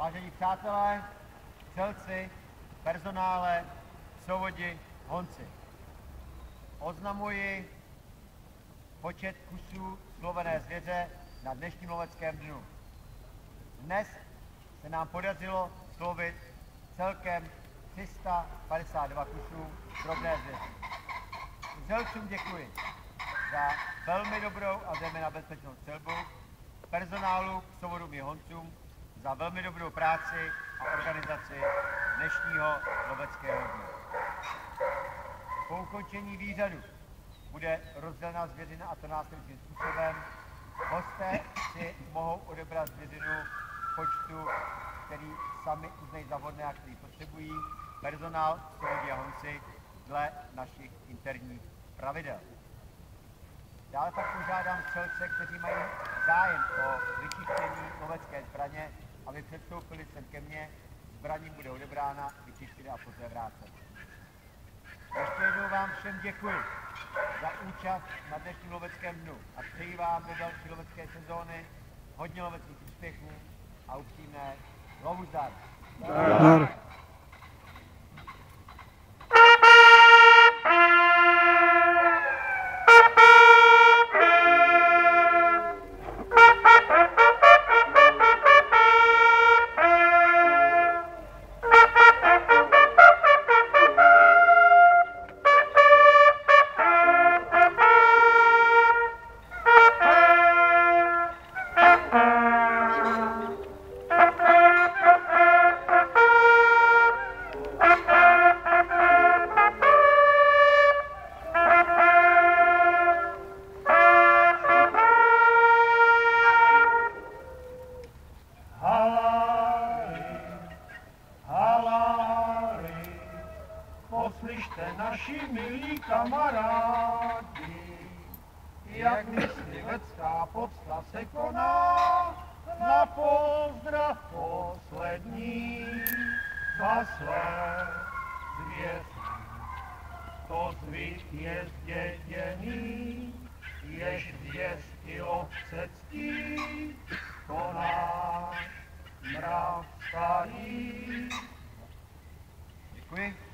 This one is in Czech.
Vážení přátelé, střelci, personále, psovodi, honci. Oznamuji počet kusů slovené zvěře na dnešním loveckém dnu. Dnes se nám podařilo slovit celkem 352 kusů drobné zvěře. Střelcům děkuji za velmi dobrou a zejména bezpečnou střelbu, personálu, psovodům i honcům za velmi dobrou práci a organizaci dnešního loveckého dne. Po ukončení výřadu bude rozdělena zvěřina, a to následujícím způsobem. Hosté si mohou odebrat zvěřinu v počtu, který sami uznají za vhodné a který potřebují. Personál, psovodi a honci dle našich interních pravidel. Dále pak požádám střelce, kteří mají zájem o vyčištění lovecké zbraně, aby předstoupili sem ke mně. Zbraní bude odebrána, vyčištěna a poté vrácena. Ještě jednou vám všem děkuji za účast na dnešním loveckém dnu a přeji vám do další lovecké sezóny hodně loveckých úspěchů a upřímné lovu zdar. Poslyšte, naši milí kamarádi, jak myslivecká pocta se koná, na pozdrav poslední zasle zvěstí. To zvyk je zděděný, jež 200 lovce ctí, to náš mrav starý. Děkuji.